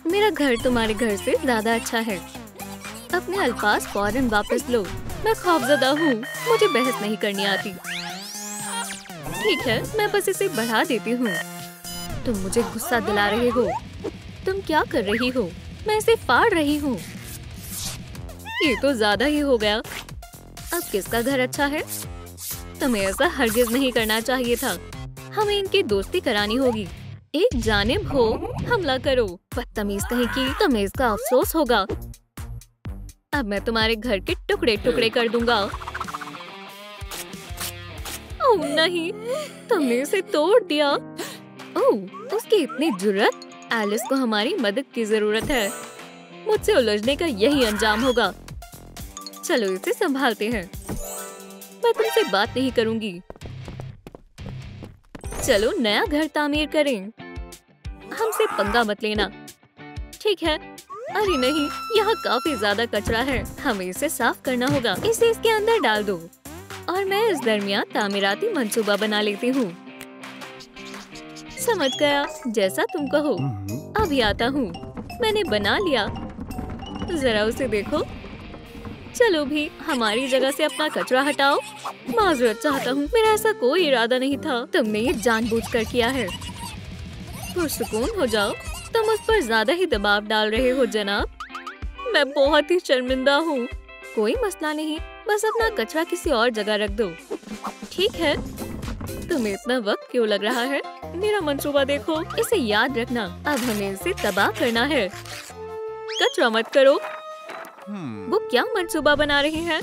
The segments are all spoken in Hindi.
मेरा घर तुम्हारे घर से ज्यादा अच्छा है। अपने अल्फाज फौरन वापस लो। मैं खौफजदा हूँ, मुझे बहस नहीं करनी आती। ठीक है, मैं बस इसे बढ़ा देती हूँ। तुम मुझे गुस्सा दिला रहे हो। तुम क्या कर रही हो? मैं इसे फाड़ रही हूँ। ये तो ज्यादा ही हो गया। अब किसका घर अच्छा है? तुम्हें ऐसा हरगिज नहीं करना चाहिए था। हमें इनकी दोस्ती करानी होगी। एक जानिब हो, हमला करो। बदतमीज कहीं की, तुम्हें इसका अफसोस होगा। अब मैं तुम्हारे घर के टुकड़े टुकड़े कर दूंगा। ओह नहीं, तुमने इसे तोड़ दिया। ओह, उसकी इतनी जुर्रत। एलिस को हमारी मदद की जरूरत है। मुझसे उलझने का यही अंजाम होगा। चलो इसे संभालते हैं। मैं तुमसे बात नहीं करूंगी। चलो नया घर तामीर करें। हमसे पंगा मत लेना। ठीक है। अरे नहीं, यहाँ काफी ज्यादा कचरा है। हमें इसे साफ करना होगा। इसे इसके अंदर डाल दो और मैं इस दरमियान तामीराती मंसूबा बना लेती हूँ। समझ गया, जैसा तुम कहो। अभी आता हूँ। मैंने बना लिया। जरा उसे देखो। चलो भी, हमारी जगह से अपना कचरा हटाओ। माजरत चाहता हूँ, मेरा ऐसा कोई इरादा नहीं था। तुमने ये जानबूझकर किया है। पुरसुकून हो जाओ। तुम उस पर ज्यादा ही दबाव डाल रहे हो जनाब। मैं बहुत ही शर्मिंदा हूँ। कोई मसला नहीं, बस अपना कचरा किसी और जगह रख दो। ठीक है। तुम्हें इतना वक्त क्यों लग रहा है? मेरा मंसूबा देखो। इसे याद रखना, अब हमें इसे तबाह करना है। कचरा मत करो। वो क्या मंसूबा बना रहे हैं?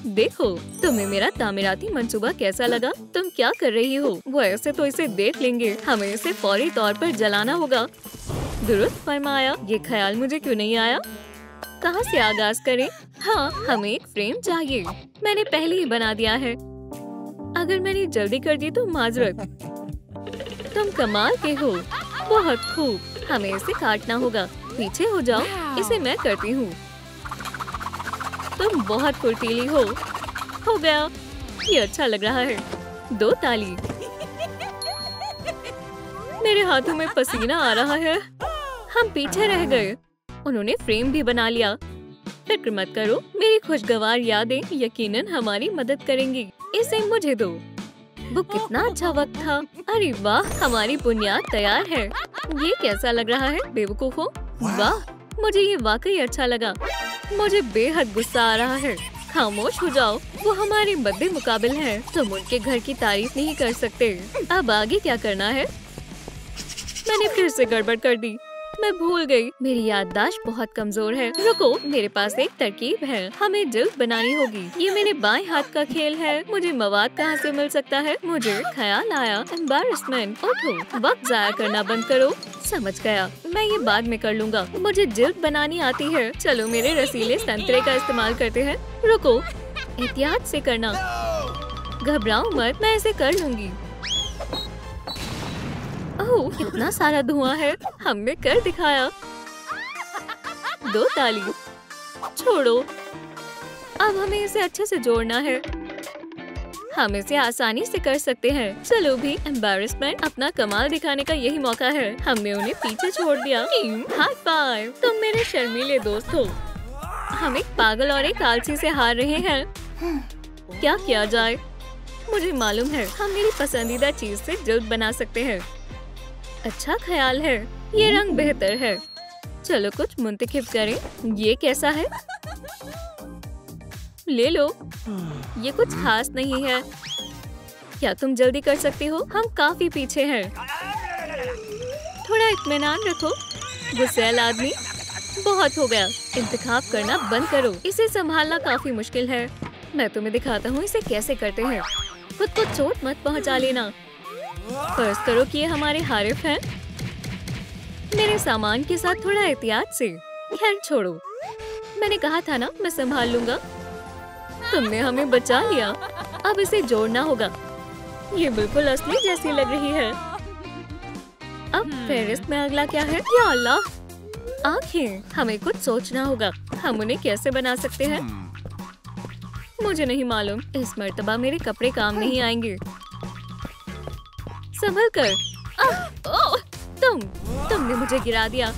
देखो, तुम्हें मेरा तामीराती मंसूबा कैसा लगा? तुम क्या कर रही हो? वो ऐसे तो इसे देख लेंगे। हमें इसे फौरी तौर पर जलाना होगा। दुरुस्त फरमाया। ये ख्याल मुझे क्यों नहीं आया? कहाँ से आगाज करें? हाँ, हमें एक फ्रेम चाहिए। मैंने पहले ही बना दिया है। अगर मैंने जल्दी कर दी तो माजरत। तुम कमाल के हो। बहुत खूब। हमें इसे काटना होगा। पीछे हो जाओ, इसे मैं करती हूँ। तुम बहुत फुर्तीली हो गया। ये अच्छा लग रहा है। 2 ताली। मेरे हाथों में पसीना आ रहा है। हम पीछे रह गए। उन्होंने फ्रेम भी बना लिया। फिक्र मत करो, मेरी खुशगवार यादें यकीनन हमारी मदद करेंगी। इसे मुझे दो। वो कितना अच्छा वक्त था। अरे वाह, हमारी बुनियाद तैयार है। ये कैसा लग रहा है बेवकूफों? वाह, मुझे ये वाकई अच्छा लगा। मुझे बेहद गुस्सा आ रहा है। खामोश हो जाओ। वो हमारे मद्दे मुकाबिल हैं। तुम उनके घर की तारीफ नहीं कर सकते। अब आगे क्या करना है? मैंने फिर से गड़बड़ कर दी। मैं भूल गई। मेरी याददाश्त बहुत कमजोर है। रुको, मेरे पास एक तरकीब है। हमें जल्द बनानी होगी। ये मेरे बाएं हाथ का खेल है। मुझे मवाद कहाँ से मिल सकता है? मुझे ख्याल आया। एम्बैरेसमेंट। उठो, वक्त जाया करना बंद करो। समझ गया, मैं ये बाद में कर लूँगा। मुझे जल्द बनानी आती है। चलो मेरे रसीले संतरे का इस्तेमाल करते हैं। रुको, एहतियात से करना। घबराओ मत, मैं इसे कर लूँगी। ओह, कितना सारा धुआं है। हमने कर दिखाया। 2 ताली। छोड़ो। अब हमें इसे अच्छे से जोड़ना है। हम इसे आसानी से कर सकते हैं। चलो भी, एम्बैरेसमेंट अपना कमाल दिखाने का यही मौका है। हमने उन्हें पीछे छोड़ दिया। High five. तुम मेरे शर्मीले दोस्त हो। हम एक पागल और एक आलसी से हार रहे हैं। क्या किया जाए? मुझे मालूम है, हम मेरी पसंदीदा चीज से जल्द बना सकते हैं। अच्छा ख्याल है। ये रंग बेहतर है। चलो कुछ मुंतखब करें। ये कैसा है? ले लो। ये कुछ खास नहीं है। क्या तुम जल्दी कर सकती हो? हम काफी पीछे हैं। थोड़ा इत्मीनान रखो। गुस्सैल आदमी। बहुत हो गया। इंतखाब करना बंद करो। इसे संभालना काफी मुश्किल है। मैं तुम्हें दिखाता हूँ इसे कैसे करते हैं। खुद को चोट मत पहुँचा लेना। फर्ज करो कि ये हमारे हारिफ हैं। मेरे सामान के साथ थोड़ा एहतियात से। खैर छोड़ो, मैंने कहा था ना, मैं संभाल लूंगा। तुमने हमें बचा लिया। अब इसे जोड़ना होगा। ये बिल्कुल असली जैसी लग रही है। अब फेरिस्त में अगला क्या है? या अल्लाह, आँखें। हमें कुछ सोचना होगा। हम उन्हें कैसे बना सकते हैं? मुझे नहीं मालूम। इस मर्तबा मेरे कपड़े काम नहीं आएंगे। संभल कर। तुमने मुझे गिरा दिया।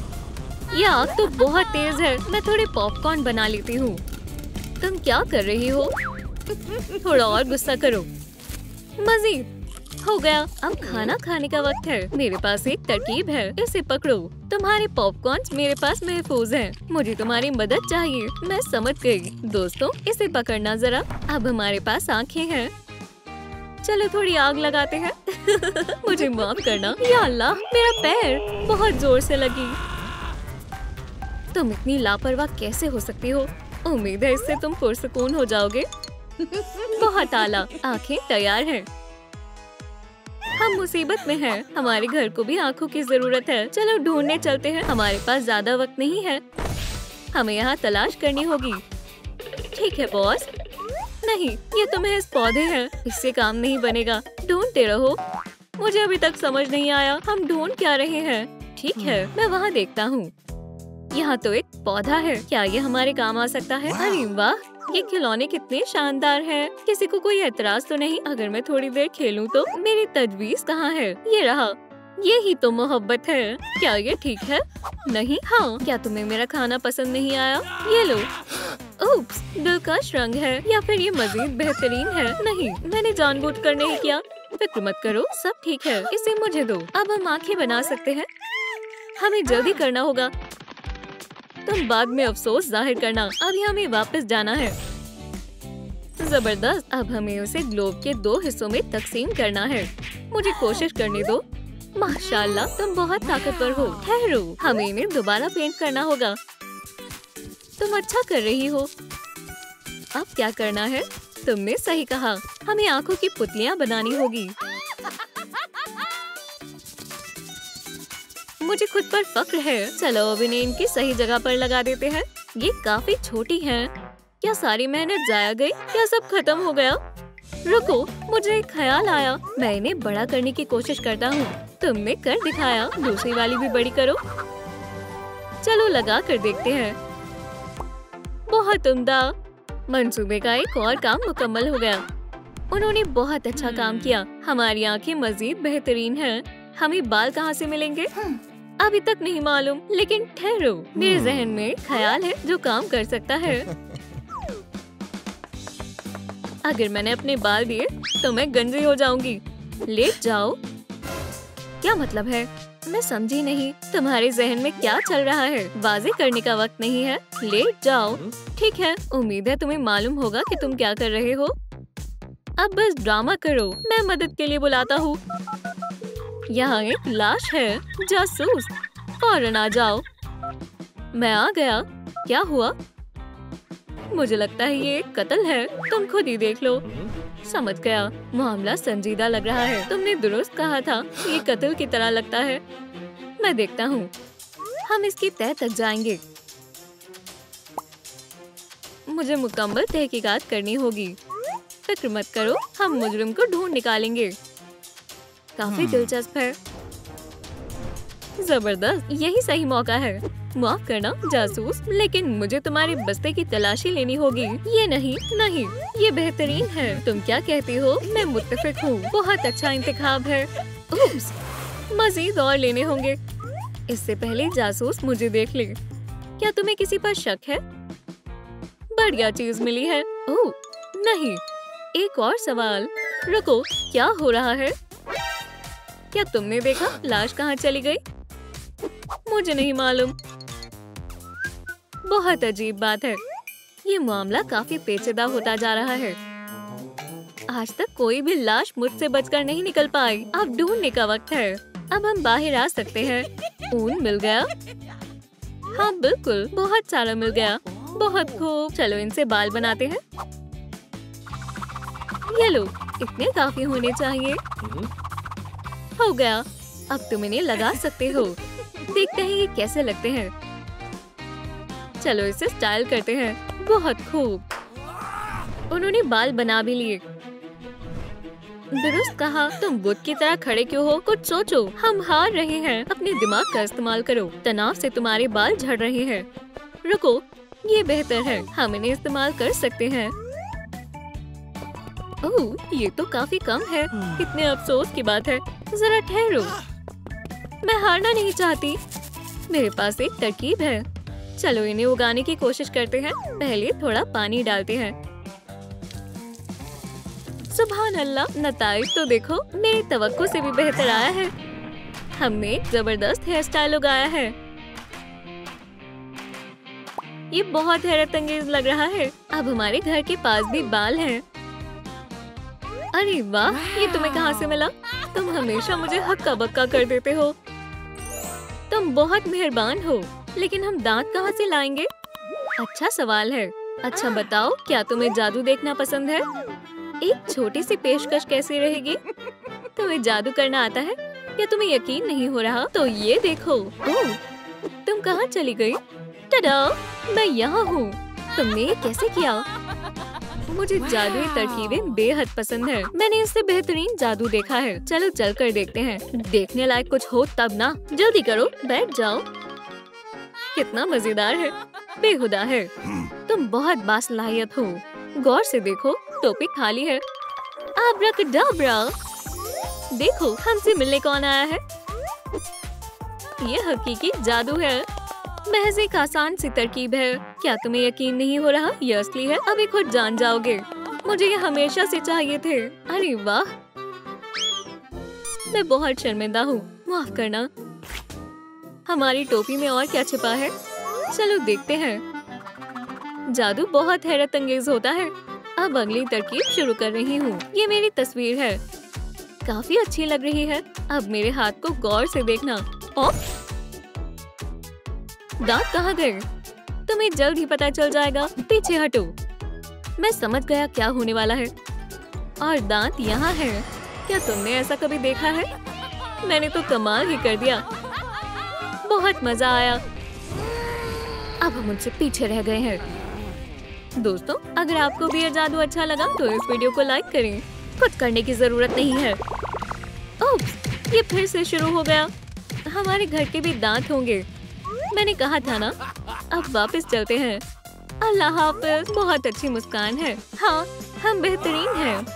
ये आग तो बहुत तेज है। मैं थोड़े पॉपकॉर्न बना लेती हूँ। तुम क्या कर रही हो? थोड़ा और गुस्सा करो। मज़ीद हो गया। अब खाना खाने का वक्त है। मेरे पास एक तरकीब है, इसे पकड़ो। तुम्हारे पॉपकॉर्न मेरे पास महफूज हैं। मुझे तुम्हारी मदद चाहिए। मैं समझ गई। दोस्तों, इसे पकड़ना जरा। अब हमारे पास आंखें हैं। चलो थोड़ी आग लगाते हैं। मुझे माफ करना। या अल्लाह, मेरा पैर बहुत जोर से लगी। तुम इतनी लापरवाह कैसे हो सकती हो? उम्मीद है इससे तुम पुरसकून हो जाओगे। बहुत आला। आंखें तैयार हैं। हम मुसीबत में हैं। हमारे घर को भी आंखों की जरूरत है। चलो ढूंढने चलते हैं। हमारे पास ज्यादा वक्त नहीं है। हमें यहाँ तलाश करनी होगी। ठीक है बॉस। नहीं, ये तो महज पौधे हैं। इससे काम नहीं बनेगा। ढूंढते रहो। मुझे अभी तक समझ नहीं आया हम ढूंढ क्या रहे हैं। ठीक है, मैं वहाँ देखता हूँ। यहाँ तो एक पौधा है। क्या ये हमारे काम आ सकता है? अरे वाह, ये खिलौने कितने शानदार हैं। किसी को कोई एतराज तो नहीं अगर मैं थोड़ी देर खेलूं तो? मेरी तजवीज कहाँ है? ये रहा। ये ही तो मोहब्बत है। क्या ये ठीक है? नहीं। हाँ, क्या तुम्हें मेरा खाना पसंद नहीं आया? ये लो। उप्स, दिलकश रंग है या फिर ये मजीद बेहतरीन है? नहीं, मैंने जानबूझकर नहीं किया। फिक्र मत करो, सब ठीक है। इसे मुझे दो। अब हम आंखें बना सकते हैं। हमें जल्दी करना होगा। तुम बाद में अफसोस जाहिर करना। अभी हमें वापस जाना है। जबरदस्त। अब हमें उसे ग्लोब के 2 हिस्सों में तकसीम करना है। मुझे कोशिश करने दो। माशाल्लाह, तुम बहुत ताकतवर हो। ठहरो, हमें इन्हें दोबारा पेंट करना होगा। तुम अच्छा कर रही हो। अब क्या करना है? तुमने सही कहा। हमें आंखों की पुतलियां बनानी होगी। मुझे खुद पर फक्र है। चलो अब इन्हें इनकी सही जगह पर लगा देते हैं। ये काफी छोटी हैं। क्या सारी मेहनत जाया गई? क्या सब खत्म हो गया? रुको, मुझे एक ख्याल आया। मैं इन्हें बड़ा करने की कोशिश करता हूँ। तुमने कर दिखाया। दूसरी वाली भी बड़ी करो। चलो लगा कर देखते हैं। बहुत उम्दा। मंसूबे का एक और काम मुकम्मल हो गया। उन्होंने बहुत अच्छा काम किया। हमारी आंखें मजीद बेहतरीन हैं। हमें बाल कहाँ से मिलेंगे? अभी तक नहीं मालूम, लेकिन ठहरो, मेरे जहन में ख्याल है जो काम कर सकता है। अगर मैंने अपने बाल दिए तो मैं गंजी हो जाऊंगी। लेट जाओ। क्या मतलब है? मैं समझी नहीं। तुम्हारे जहन में क्या चल रहा है? वाज़ेह करने का वक्त नहीं है। लेट जाओ। ठीक है, उम्मीद है तुम्हें मालूम होगा कि तुम क्या कर रहे हो। अब बस ड्रामा करो। मैं मदद के लिए बुलाता हूँ। यहाँ एक लाश है। जासूस, फौरन आ जाओ। मैं आ गया। क्या हुआ? मुझे लगता है ये एक कत्ल है। तुम खुद ही देख लो। समझ गया, मामला संजीदा लग रहा है। तुमने दुरुस्त कहा था, ये कत्ल की तरह लगता है। मैं देखता हूँ। हम इसकी तह तक जाएंगे। मुझे मुकम्मल तहकीकात करनी होगी। फिक्र मत करो, हम मुजरिम को ढूंढ निकालेंगे। काफी दिलचस्प है। जबरदस्त, यही सही मौका है। माफ करना जासूस, लेकिन मुझे तुम्हारे बस्ते की तलाशी लेनी होगी। ये नहीं, ये बेहतरीन है। तुम क्या कहती हो? मैं मुत्तफिक हूँ। बहुत अच्छा इंतखाब है। उप्स, मजीद और लेने होंगे। इससे पहले जासूस मुझे देख ले। क्या तुम्हें किसी पर शक है? बढ़िया चीज मिली है। ओह नहीं, एक और सवाल। रुको, क्या हो रहा है? क्या तुमने देखा लाश कहाँ चली गई? मुझे नहीं मालूम। बहुत अजीब बात है। ये मामला काफी पेचीदा होता जा रहा है। आज तक कोई भी लाश मुझसे बचकर नहीं निकल पाई। अब ढूंढने का वक्त है। अब हम बाहर आ सकते हैं। ऊन मिल गया? हाँ बिल्कुल, बहुत सारा मिल गया। बहुत खूब। चलो इनसे बाल बनाते हैं। ये लो, इतने काफी होने चाहिए। हो गया। अब तुम इन्हें लगा सकते हो। देखते हैं ये कैसे लगते हैं। चलो इसे स्टाइल करते हैं। बहुत खूब। उन्होंने बाल बना भी लिए। दुरुस्त कहा। तुम बुत की तरह खड़े क्यों हो? कुछ सोचो। हम हार रहे हैं। अपने दिमाग का इस्तेमाल करो। तनाव से तुम्हारे बाल झड़ रहे हैं। रुको, ये बेहतर है। हम इन्हें इस्तेमाल कर सकते हैं। ओह, ये तो काफी कम है। कितने अफसोस की बात है। जरा ठहरो, मैं हारना नहीं चाहती। मेरे पास एक तरकीब है। चलो इन्हें उगाने की कोशिश करते हैं। पहले थोड़ा पानी डालते हैं। सुभान अल्लाह, नताइज तो देखो मेरी तवक्को से भी बेहतर आया है। हमने एक जबरदस्त हेयर स्टाइल उगाया है। ये बहुत हैरत अंगेज लग रहा है। अब हमारे घर के पास भी बाल हैं। अरे वाह, ये तुम्हें कहाँ से मिला? तुम हमेशा मुझे हक्का बक्का कर देते हो। तुम बहुत मेहरबान हो, लेकिन हम दांत कहाँ से लाएंगे? अच्छा सवाल है। अच्छा बताओ, क्या तुम्हें जादू देखना पसंद है? एक छोटी सी पेशकश कैसी रहेगी? तुम्हें जादू करना आता है? क्या तुम्हें यकीन नहीं हो रहा? तो ये देखो। ओह, तुम कहाँ चली गई? टडा, मैं यहाँ हूँ। तुमने ये कैसे किया? मुझे जादुई तरकीबें बेहद पसंद है। मैंने इससे बेहतरीन जादू देखा है। चलो चल कर देखते हैं। देखने लायक कुछ हो तब ना। जल्दी करो, बैठ जाओ। कितना मजेदार है, बेहुदा है। तुम बहुत बासलाहियत हो। गौर से देखो, टोपी खाली है। आब्राकडाब्रा। देखो, हमसे मिलने कौन आया है? ये हकीकी जादू है। महज एक आसान सी तरकीब है। क्या तुम्हें यकीन नहीं हो रहा? ये असली है। अभी खुद जान जाओगे। मुझे ये हमेशा से चाहिए थे। अरे वाह, मैं बहुत शर्मिंदा हूँ, माफ करना। हमारी टोपी में और क्या छिपा है? चलो देखते हैं। जादू बहुत हैरत अंगेज होता है। अब अगली तरकीब शुरू कर रही हूँ। ये मेरी तस्वीर है, काफी अच्छी लग रही है। अब मेरे हाथ को गौर से देखना। ओह, दांत कहाँ गए? तुम्हें जल्द ही पता चल जाएगा। पीछे हटो। मैं समझ गया क्या होने वाला है। और दांत यहाँ है। क्या तुमने ऐसा कभी देखा है? मैंने तो कमाल ही कर दिया। बहुत मजा आया। अब हम मुझसे पीछे रह गए हैं। दोस्तों, अगर आपको भी ये जादू अच्छा लगा तो इस वीडियो को लाइक करें। कुछ करने की जरूरत नहीं है। ओह, ये फिर से शुरू हो गया। हमारे घर के भी दांत होंगे। मैंने कहा था ना। अब वापस चलते हैं। अल्लाह हाफ़िज़। बहुत अच्छी मुस्कान है। हाँ, हम बेहतरीन हैं।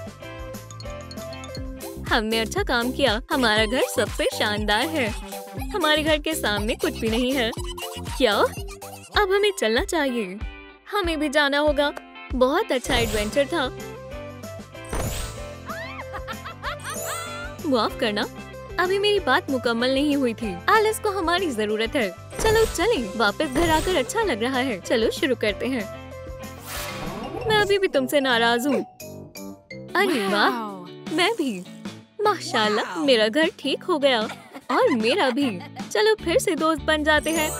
हमने अच्छा काम किया। हमारा घर सबसे शानदार है। हमारे घर के सामने कुछ भी नहीं है। क्या? अब हमें चलना चाहिए। हमें भी जाना होगा। बहुत अच्छा एडवेंचर था। माफ करना, अभी मेरी बात मुकम्मल नहीं हुई थी। एलिस को हमारी जरूरत है। चलो चलें। वापस घर आकर अच्छा लग रहा है। चलो शुरू करते हैं। मैं अभी भी तुमसे नाराज हूँ। अरे वाह, मैं भी। माशाल्लाह, मेरा घर ठीक हो गया और मेरा भी। चलो फिर से दोस्त बन जाते हैं।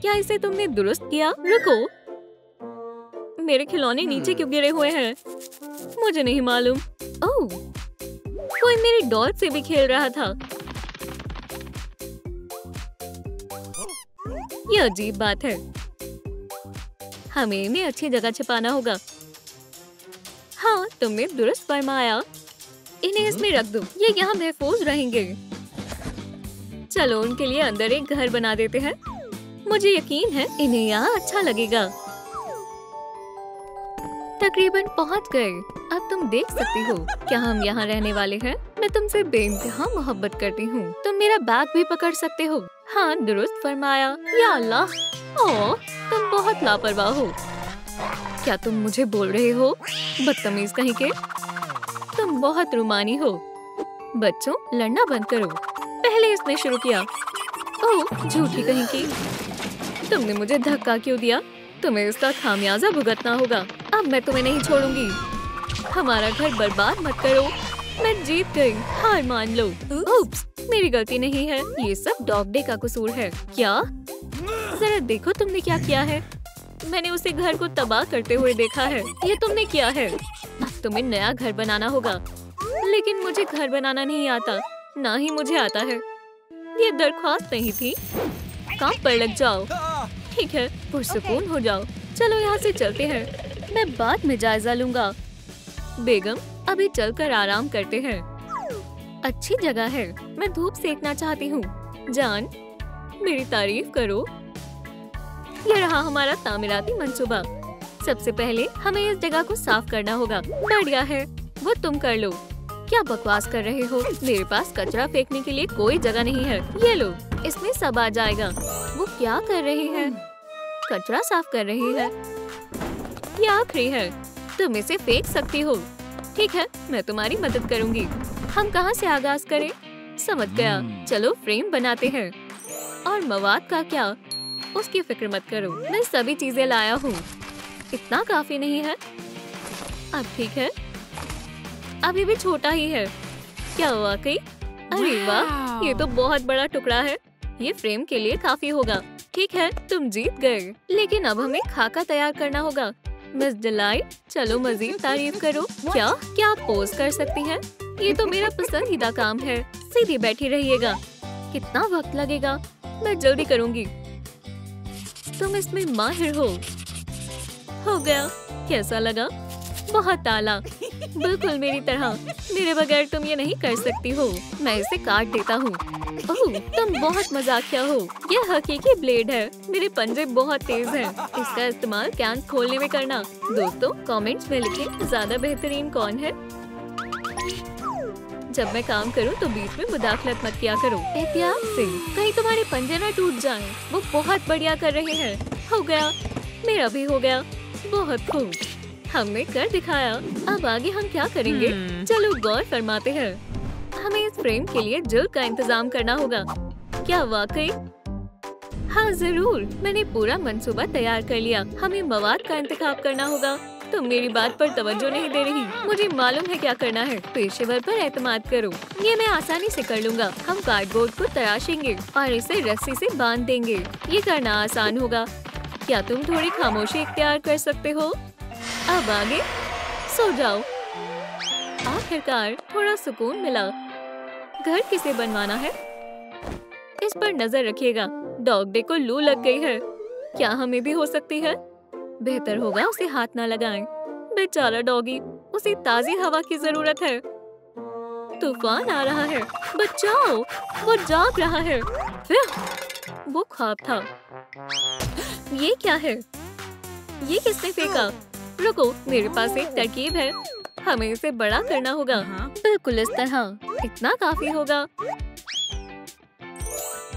क्या इसे तुमने दुरुस्त किया? रुको, मेरे खिलौने नीचे क्यों गिरे हुए हैं? मुझे नहीं मालूम। ओह, कोई मेरी डॉल से भी खेल रहा था। ये अजीब बात है। हमें इन्हें अच्छी जगह छिपाना होगा। हाँ, तुमने दुरुस्त फरमाया। इन्हें इसमें रख दो। ये यहाँ महफूज रहेंगे। चलो उनके लिए अंदर एक घर बना देते हैं। मुझे यकीन है इन्हें यहाँ अच्छा लगेगा। तकरीबन पहुँच गए। अब तुम देख सकती हो क्या हम यहाँ रहने वाले हैं। मैं तुमसे बेइंतहा मोहब्बत करती हूँ। तुम मेरा बैग भी पकड़ सकते हो। हाँ, दुरुस्त फरमाया। या अल्लाह, ओह, तुम बहुत लापरवाह हो। क्या तुम मुझे बोल रहे हो? बदतमीज कहीं के। तुम बहुत रुमानी हो। बच्चों, लड़ना बंद करो। पहले इसने शुरू किया। ओह, झूठी कहीं की। तुमने मुझे धक्का क्यों दिया? तुम्हें इसका खामियाजा भुगतना होगा। अब मैं तुम्हें नहीं छोड़ूंगी। हमारा घर बर्बाद मत करो। मैं जीत गई। हार मान लो। उप्स, मेरी गलती नहीं है। ये सब डॉग डे का कसूर है। क्या? जरा देखो तुमने क्या किया है। मैंने उसे घर को तबाह करते हुए देखा है। ये तुमने किया है। अब तुम्हें नया घर बनाना होगा। लेकिन मुझे घर बनाना नहीं आता, ना ही मुझे आता है। ये दरख्वास्त नहीं थी। काम पर लग जाओ। ठीक है, पुरसुकून हो जाओ। चलो यहाँ से चलते हैं। मैं बाद में जायजा लूंगा। बेगम, अभी चलकर आराम करते हैं। अच्छी जगह है। मैं धूप सेकना चाहती हूँ। जान, मेरी तारीफ करो। ये रहा हमारा तामीराती मंसूबा। सबसे पहले हमें इस जगह को साफ करना होगा। बढ़िया है, वो तुम कर लो। क्या बकवास कर रहे हो? मेरे पास कचरा फेंकने के लिए कोई जगह नहीं है। ये लो, इसमें सब आ जाएगा। क्या कर रही है? कचरा साफ कर रही है। ये आखिरी है, तुम इसे फेंक सकती हो। ठीक है, मैं तुम्हारी मदद करूंगी। हम कहाँ से आगाज करें? समझ गया, चलो फ्रेम बनाते हैं। और मवाद का क्या? उसकी फिक्र मत करो, मैं सभी चीजें लाया हूँ। इतना काफी नहीं है? अब ठीक है, अभी भी छोटा ही है। क्या वाकई? अरे वाह, ये तो बहुत बड़ा टुकड़ा है। ये फ्रेम के लिए काफी होगा। ठीक है, तुम जीत गए, लेकिन अब हमें खाका तैयार करना होगा। मिस डिलाइट, चलो मजीद तारीफ करो। क्या आप पोज कर सकती हैं? ये तो मेरा पसंदीदा काम है। सीधी बैठी रहिएगा। कितना वक्त लगेगा? मैं जल्दी करूंगी। तुम इसमें माहिर हो गया। कैसा लगा? बहुत आला, बिल्कुल मेरी तरह। मेरे बगैर तुम ये नहीं कर सकती हो। मैं इसे काट देता हूँ। ओह, तुम बहुत मजाकिया हो। यह हकीकी ब्लेड है। मेरे पंजे बहुत तेज हैं। इसका इस्तेमाल कैन खोलने में करना। दोस्तों, कमेंट्स में लिखें ज्यादा बेहतरीन कौन है। जब मैं काम करूं तो बीच में मुदाखलत मत किया करो। एहतियात से, कहीं तुम्हारे पंजे न टूट जाएं। वो बहुत बढ़िया कर रहे हैं। हो गया, मेरा भी हो गया। बहुत खूब, हमने कर दिखाया। अब आगे हम क्या करेंगे? चलो गौर फरमाते हैं। हमें इस फ्रेम के लिए जिल्द का इंतजाम करना होगा। क्या वाकई? हाँ जरूर, मैंने पूरा मंसूबा तैयार कर लिया। हमें मवाद का इंतखाब करना होगा। तुम मेरी बात पर तवज्जो नहीं दे रही। मुझे मालूम है क्या करना है। पेशेवर पर एतमाद करो। ये मैं आसानी से कर लूँगा। हम कार्डबोर्ड को तराशेंगे और इसे रस्सी से बांध देंगे। ये करना आसान होगा। क्या तुम थोड़ी खामोशी इख्तियार कर सकते हो? अब आगे सो जाओ। आखिरकार थोड़ा सुकून मिला। घर किसे बनवाना है? इस पर नजर रखिएगा। डॉग डे को लू लग गई है। क्या हमें भी हो सकती है? बेहतर होगा उसे हाथ ना लगाएं। बेचारा डॉगी, उसे ताजी हवा की जरूरत है। तूफान आ रहा है, बचाओ, वो जाग रहा है। वो ख्वाब था। ये क्या है? ये किसने फेंका? रुको, मेरे पास एक तरकीब है। हमें इसे बड़ा करना होगा। बिल्कुल इस तरह। इतना काफी होगा।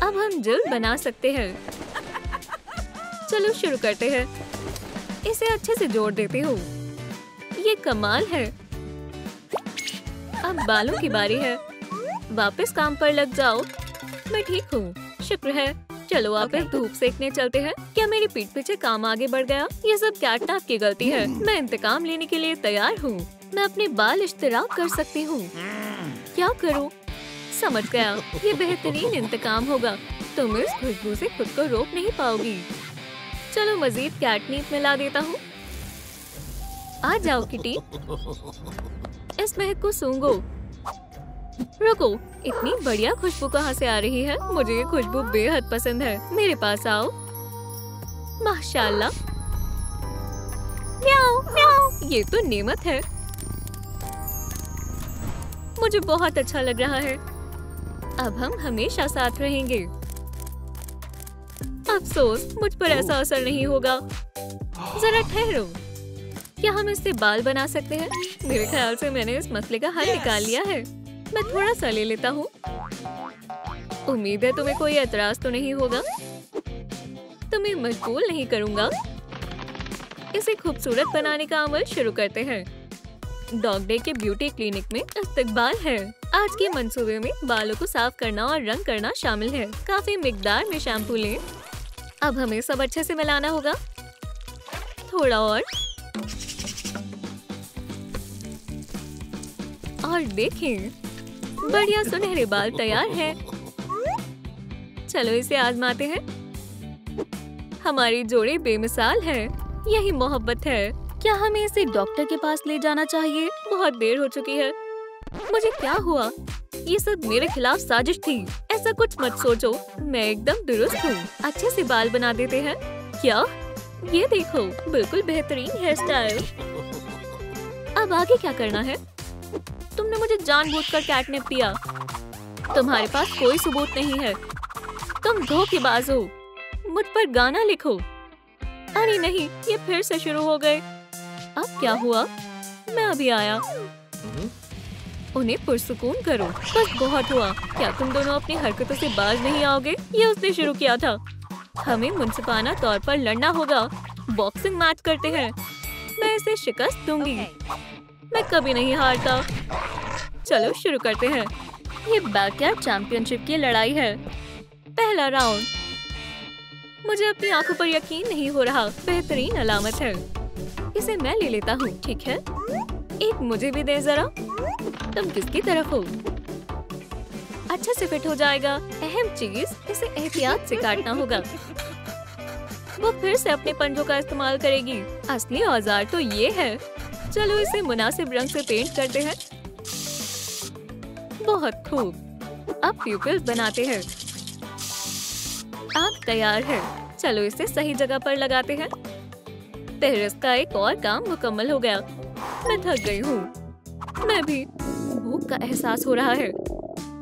अब हम जिल्द बना सकते हैं। चलो शुरू करते हैं। इसे अच्छे से जोड़ देती हूँ। ये कमाल है। अब बालों की बारी है। वापस काम पर लग जाओ। मैं ठीक हूँ, शुक्र है। चलो वापस धूप सेकने चलते हैं। क्या मेरी पीठ पीछे काम आगे बढ़ गया? ये सब कैटनैप की गलती है। मैं इंतकाम लेने के लिए तैयार हूँ। मैं अपने बाल इश्तिराक कर सकती हूँ। क्या करूँ? समझ गया, ये बेहतरीन इंतकाम होगा। तुम इस खुशबू से खुद को रोक नहीं पाओगी। चलो मजीद कैटनीप मिला देता हूँ। आ जाओ किटी, इस महक को सूंघो। रुको, इतनी बढ़िया खुशबू कहाँ से आ रही है? मुझे ये खुशबू बेहद पसंद है। मेरे पास आओ। माशाल्लाह। म्याऊ म्याऊ, ये तो नेमत है। मुझे बहुत अच्छा लग रहा है। अब हम हमेशा साथ रहेंगे। अफसोस, मुझ पर ऐसा असर नहीं होगा। जरा ठहरो, क्या हम इससे बाल बना सकते हैं? मेरे ख्याल से मैंने इस मसले का हल निकाल लिया है। मैं थोड़ा सा ले लेता हूँ। उम्मीद है तुम्हें कोई एतराज तो नहीं होगा। तुम्हें मजबूर नहीं करूँगा। इसे खूबसूरत बनाने का अमल शुरू करते हैं। डॉग डे के ब्यूटी क्लिनिक में इस्तकबाल है। आज के मंसूबे में बालों को साफ करना और रंग करना शामिल है। काफी मिकदार में शैम्पू लें। अब हमें सब अच्छे से मिलाना होगा। थोड़ा और देखें, बढ़िया सुनहरे बाल तैयार हैं। चलो इसे आजमाते हैं। हमारी जोड़ी बेमिसाल है। यही मोहब्बत है। क्या हमें इसे डॉक्टर के पास ले जाना चाहिए? बहुत देर हो चुकी है। मुझे क्या हुआ? ये सब मेरे खिलाफ साजिश थी। ऐसा कुछ मत सोचो, मैं एकदम दुरुस्त हूँ। अच्छे से बाल बना देते हैं। क्या? ये देखो, बिल्कुल बेहतरीन हेयर स्टाइल। अब आगे क्या करना है? तुमने मुझे जानबूझकर कैटनैप दिया। तुम्हारे पास कोई सबूत नहीं है। तुम धोखेबाज हो। मुझ पर गाना लिखो। अरे नहीं, ये फिर से शुरू हो गए। अब क्या हुआ? मैं अभी आया। उन्हें पुरसुकून करो। बस बहुत हुआ। क्या तुम दोनों अपनी हरकतों से बाज नहीं आओगे? ये उसने शुरू किया था। हमें मुनसिफाना तौर पर लड़ना होगा। बॉक्सिंग मैच करते हैं। मैं इसे शिकस्त दूंगी। मैं कभी नहीं हारता। चलो शुरू करते हैं। ये बैकयार्ड चैंपियनशिप की लड़ाई है। पहला राउंड। मुझे अपनी आंखों पर यकीन नहीं हो रहा। बेहतरीन अलामत है। इसे मैं ले लेता हूँ, ठीक है? एक मुझे भी दे जरा। तुम किसकी तरफ हो? अच्छे से फिट हो जाएगा। अहम चीज, इसे एहतियात से काटना होगा। वो फिर से अपने पंजों का इस्तेमाल करेगी। असली औजार तो ये है। चलो इसे मुनासिब रंग से पेंट करते हैं। बहुत खूब। अब प्यूपिल्स बनाते हैं। अब तैयार है। चलो इसे सही जगह पर लगाते हैं। पेरिस का एक और काम मुकम्मल हो गया। मैं थक गई हूँ। मैं भी। भूख का एहसास हो रहा है।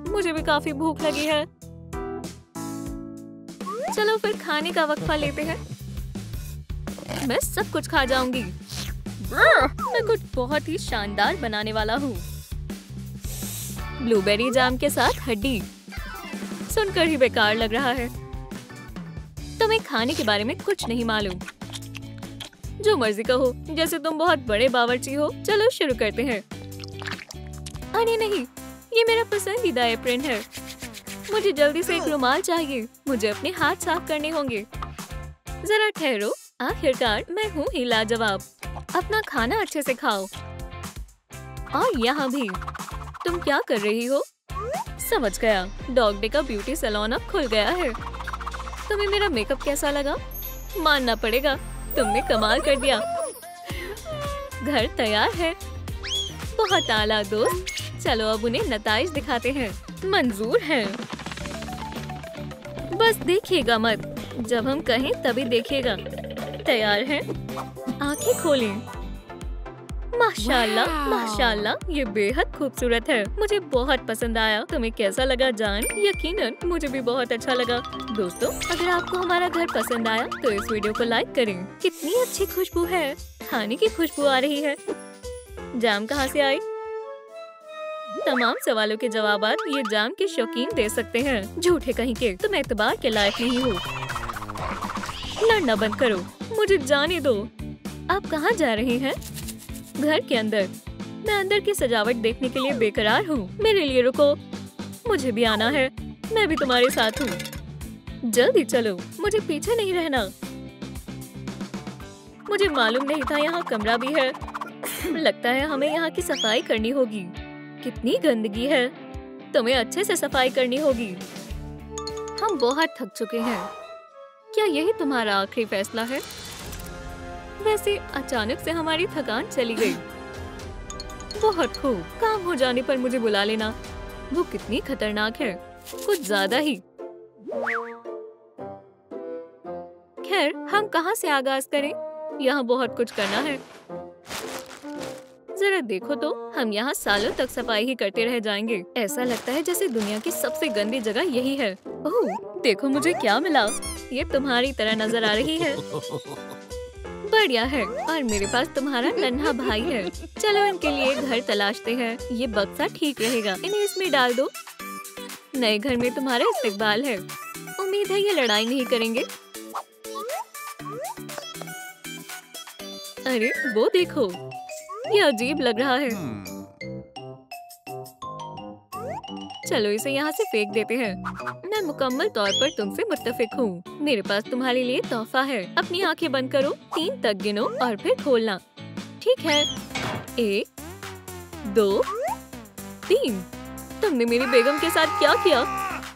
मुझे भी काफी भूख लगी है। चलो फिर खाने का वक्फा लेते हैं। मैं सब कुछ खा जाऊंगी। मैं कुछ बहुत ही शानदार बनाने वाला हूँ। ब्लूबेरी जाम के साथ हड्डी। सुनकर ही बेकार लग रहा है। तुम्हें खाने के बारे में कुछ नहीं मालूम। जो मर्जी कहो, जैसे तुम बहुत बड़े बावर्ची हो। चलो शुरू करते हैं। अरे नहीं, ये मेरा पसंदीदा एप्रन है। मुझे जल्दी से एक रुमाल चाहिए। मुझे अपने हाथ साफ करने होंगे। जरा ठहरो। आखिरकार मैं हूँ ही लाजवाब। अपना खाना अच्छे से खाओ। और यहाँ भी। तुम क्या कर रही हो? समझ गया। डॉग डे का ब्यूटी सैलून अब खुल गया है। तुम्हें मेरा मेकअप कैसा लगा? मानना पड़ेगा, तुमने कमाल कर दिया। घर तैयार है। बहुत आला दोस्त। चलो अब उन्हें नताइज दिखाते हैं। मंजूर है। बस देखिएगा मत। जब हम कहें तभी देखिएगा। तैयार है? आंखें खोलें। माशाल्लाह, माशाल्लाह, ये बेहद खूबसूरत है। मुझे बहुत पसंद आया। तुम्हें कैसा लगा जान? यकीनन मुझे भी बहुत अच्छा लगा। दोस्तों, अगर आपको हमारा घर पसंद आया तो इस वीडियो को लाइक करें। कितनी अच्छी खुशबू है। खाने की खुशबू आ रही है। जाम कहाँ से आई? तमाम सवालों के जवाबात ये जाम के शौकीन दे सकते हैं। झूठे कहीं के। तुम एतबार के लायक नहीं हो। लड़ना बंद करो। मुझे जाने दो। आप कहाँ जा रहे हैं? घर के अंदर। मैं अंदर की सजावट देखने के लिए बेकरार हूँ। मेरे लिए रुको। मुझे भी आना है। मैं भी तुम्हारे साथ हूँ। जल्दी चलो। मुझे पीछे नहीं रहना। मुझे मालूम नहीं था यहाँ कमरा भी है। लगता है हमें यहाँ की सफाई करनी होगी। कितनी गंदगी है। तुम्हें अच्छे से सफाई करनी होगी। हम बहुत थक चुके हैं। क्या यही तुम्हारा आखिरी फैसला है? वैसे अचानक से हमारी थकान चली गई। बहुत खूब। काम हो जाने पर मुझे बुला लेना। वो कितनी खतरनाक है। कुछ ज्यादा ही। खैर, हम कहाँ से आगाज करें? यहाँ बहुत कुछ करना है। जरा देखो तो, हम यहाँ सालों तक सफाई ही करते रह जाएंगे। ऐसा लगता है जैसे दुनिया की सबसे गंदी जगह यही है। ओह, देखो मुझे क्या मिला। ये तुम्हारी तरह नजर आ रही है। बढ़िया है। और मेरे पास तुम्हारा नन्हा भाई है। चलो इनके लिए घर तलाशते हैं। ये बक्सा ठीक रहेगा। इन्हें इसमें डाल दो। नए घर में तुम्हारा इस्तेकबाल है। उम्मीद है ये लड़ाई नहीं करेंगे। अरे वो देखो, ये अजीब लग रहा है। चलो इसे यहाँ से फेंक देते हैं। मैं मुकम्मल तौर पर तुमसे मुत्तफिक हूँ। मेरे पास तुम्हारे लिए तोहफा है। अपनी आंखें बंद करो। 3 तक गिनो और फिर खोलना। ठीक है? 1, 2, 3। तुमने मेरी बेगम के साथ क्या किया?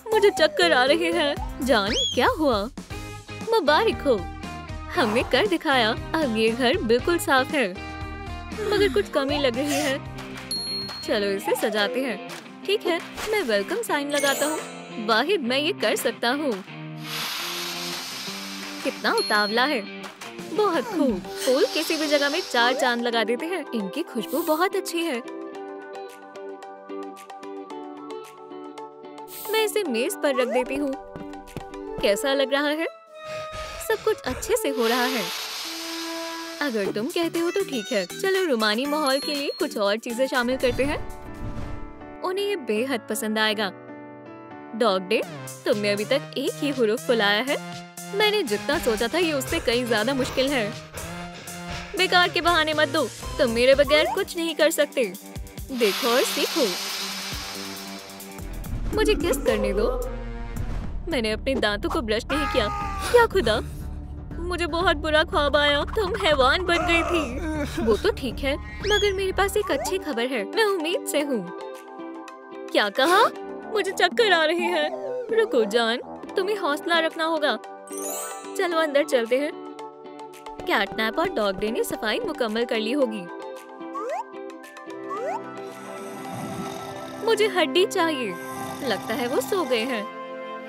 मुझे चक्कर आ रहे हैं। जान, क्या हुआ? मुबारक हो, हमने कर दिखाया। अब ये घर बिल्कुल साफ है, मगर कुछ कमी लग रही है। चलो इसे सजाते हैं। ठीक है, मैं वेलकम साइन लगाता हूँ। वाहिद, मैं ये कर सकता हूँ। कितना उतावला है। बहुत खूब। फूल किसी भी जगह में 4 चांद लगा देते हैं। इनकी खुशबू बहुत अच्छी है। मैं इसे मेज पर रख देती हूँ। कैसा लग रहा है? सब कुछ अच्छे से हो रहा है। अगर तुम कहते हो तो ठीक है। चलो रुमानी माहौल के लिए कुछ और चीजें शामिल करते हैं। उन्हें ये बेहद पसंद आएगा। डॉग डे, तुमने अभी तक एक ही हुरूफ बुलाया है। मैंने जितना सोचा था ये उससे कहीं ज्यादा मुश्किल है। बेकार के बहाने मत दो, तुम मेरे बगैर कुछ नहीं कर सकते। देखो और सीखो। मुझे किस करने दो। मैंने अपने दांतों को ब्रश नहीं किया। क्या खुदा, मुझे बहुत बुरा ख्वाब आया, तुम हैवान बन गई थी। वो तो ठीक है, मगर मेरे पास एक अच्छी खबर है, मैं उम्मीद से हूँ। क्या कहा? मुझे चक्कर आ रहे हैं। रुको जान, तुम्हें हौसला रखना होगा। चलो अंदर चलते हैं। कैटनैप और डॉग डे ने सफाई मुकम्मल कर ली होगी। मुझे हड्डी चाहिए। लगता है वो सो गए हैं।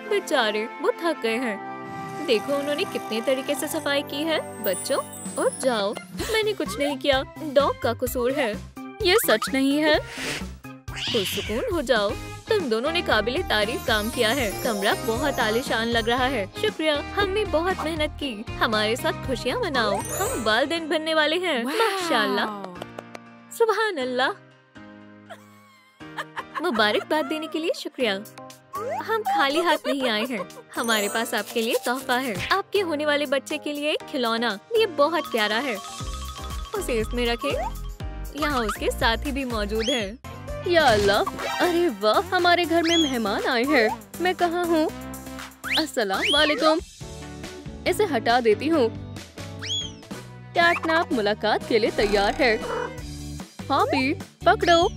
बेचारे, वो थक गए हैं। देखो उन्होंने कितने तरीके से सफाई की है। बच्चों, उठ जाओ। मैंने कुछ नहीं किया, डॉग का कसूर है। ये सच नहीं है। पुरसुकून हो जाओ, तुम दोनों ने काबिले तारीफ काम किया है। कमरा बहुत आलीशान लग रहा है। शुक्रिया, हमने बहुत मेहनत की। हमारे साथ खुशियाँ मनाओ, हम वालिदैन बनने वाले हैं। माशाल्लाह, सुभान अल्लाह। मुबारकबाद देने के लिए शुक्रिया। हम खाली हाथ नहीं आए हैं, हमारे पास आपके लिए तोहफा है। आपके होने वाले बच्चे के लिए एक खिलौना, ये बहुत प्यारा है। उसे इसमें रखें। यहाँ उसके साथी भी मौजूद है। या अल्लाह, अरे वाह, हमारे घर में मेहमान आए हैं। मैं कहाँ हूँ? अस्सलाम वालेकुम। इसे हटा देती हूँ। कैटनैप मुलाकात के लिए तैयार है। हाँ भी, पकड़ो।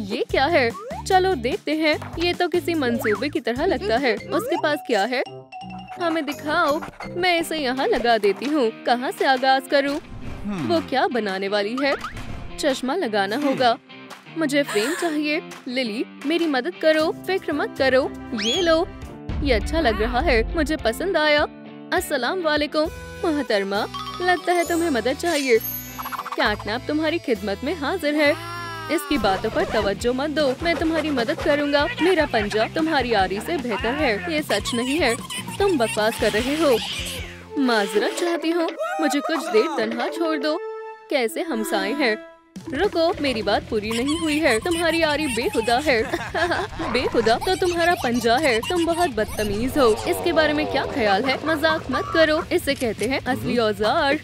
ये क्या है? चलो देखते हैं। ये तो किसी मंसूबे की तरह लगता है। उसके पास क्या है? हमें दिखाओ। मैं इसे यहाँ लगा देती हूँ। कहाँ से आगाज करूँ? वो क्या बनाने वाली है? चश्मा लगाना होगा। मुझे फ्रेम चाहिए। लिली, मेरी मदद करो। फिक्र मत करो। ये लो, ये अच्छा लग रहा है, मुझे पसंद आया। अस्सलाम वालेकुम मोहतरमा, लगता है तुम्हें मदद चाहिए। कैटनैप तुम्हारी खिदमत में हाजिर है। इसकी बातों पर तवज्जो मत दो, मैं तुम्हारी मदद करूंगा। मेरा पंजा तुम्हारी आरी से बेहतर है। ये सच नहीं है, तुम बकवास कर रहे हो। माजरत चाहती हूँ, मुझे कुछ देर तन्हा छोड़ दो। कैसे हमसाए हैं। रुको, मेरी बात पूरी नहीं हुई है। तुम्हारी आरी बेहुदा है। बेहुदा तो तुम्हारा पंजा है। तुम बहुत बदतमीज हो। इसके बारे में क्या ख्याल है? मजाक मत करो, इसे कहते हैं असली औजार।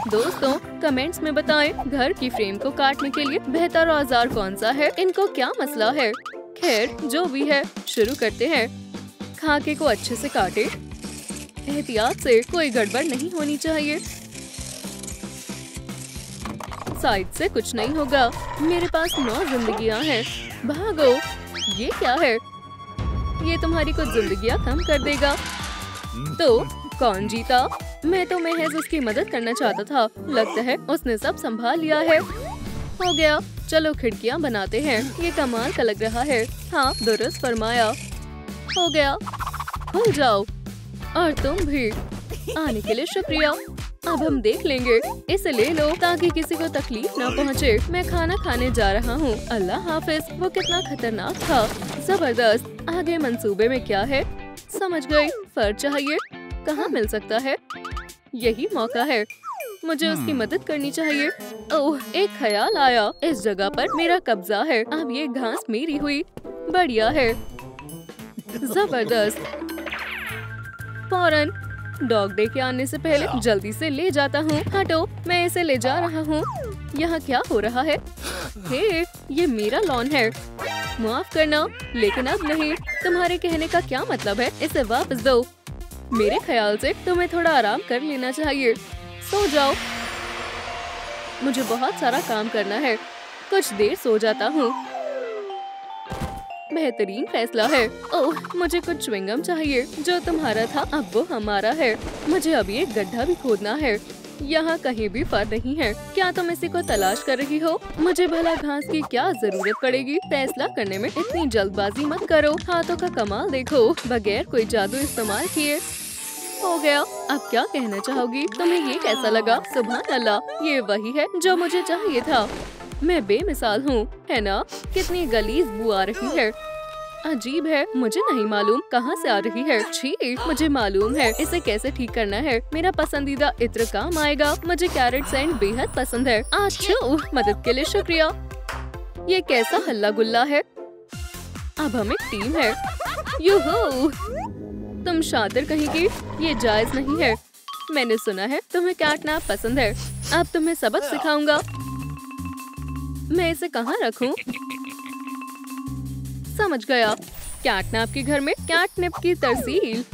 दोस्तों, कमेंट्स में बताएं, घर की फ्रेम को काटने के लिए बेहतर औजार कौन सा है? इनको क्या मसला है? खैर, जो भी है, शुरू करते हैं। खाके को अच्छे से काटे। एहतियात से, कोई गड़बड़ नहीं होनी चाहिए। साइड से कुछ नहीं होगा। मेरे पास 9 जिंदगियां हैं। भागो। ये क्या है? ये तुम्हारी कुछ जिंदगियां कम कर देगा। तो कौन जीता? मैं तो महज उसकी मदद करना चाहता था। लगता है उसने सब संभाल लिया है। हो गया, चलो खिड़कियां बनाते हैं। ये कमाल का लग रहा है। हाँ, दुरुस्त फरमाया। हो गया, खुल जाओ। और तुम भी। आने के लिए शुक्रिया। अब हम देख लेंगे। इसे ले लो ताकि किसी को तकलीफ ना पहुँचे। मैं खाना खाने जा रहा हूँ। अल्लाह हाफिज। वो कितना खतरनाक था। जबरदस्त। आगे मंसूबे में क्या है? समझ गई। फर चाहिए। कहाँ मिल सकता है? यही मौका है। मुझे उसकी मदद करनी चाहिए। ओह, एक ख्याल आया। इस जगह पर मेरा कब्जा है। अब ये घास मेरी हुई। बढ़िया है। जबरदस्त। फौरन डॉग डे के आने से पहले जल्दी से ले जाता हूँ। हटो, मैं इसे ले जा रहा हूँ। यहाँ क्या हो रहा है? हे, ये मेरा लॉन है। माफ करना, लेकिन अब नहीं। तुम्हारे कहने का क्या मतलब है? इसे वापस दो। मेरे ख्याल से तुम्हें थोड़ा आराम कर लेना चाहिए। सो जाओ। मुझे बहुत सारा काम करना है। कुछ देर सो जाता हूँ। बेहतरीन फैसला है। ओह, मुझे कुछ च्युइंगम चाहिए। जो तुम्हारा था अब वो हमारा है। मुझे अभी एक गड्ढा भी खोदना है। यहाँ कहीं भी फर नहीं है। क्या तुम इसी को तलाश कर रही हो? मुझे भला घास की क्या जरूरत पड़ेगी? फैसला करने में इतनी जल्दबाजी मत करो। हाथों का कमाल देखो, बगैर कोई जादू इस्तेमाल किए। हो गया। अब क्या कहना चाहोगी? तुम्हें ये कैसा लगा? सुभान अल्लाह, ये वही है जो मुझे चाहिए था। मैं बेमिसाल हूँ, है ना? कितनी गलीज बू आ रही है। अजीब है, मुझे नहीं मालूम कहाँ से आ रही है। छी, मुझे मालूम है इसे कैसे ठीक करना है। मेरा पसंदीदा इत्र काम आएगा। मुझे कैरेट सैंड बेहद पसंद है। अच्छा, मदद के लिए शुक्रिया। ये कैसा हल्ला गुल्ला है? अब हम एक टीम है। यूहू! तुम शातिर कहीं की, ये जायज नहीं है। मैंने सुना है तुम्हें कैटनैप पसंद है। अब तुम्हें सबक सिखाऊंगा। मैं इसे कहाँ रखूं? समझ गया। कैटनैप के घर में कैटनैप की तरसील।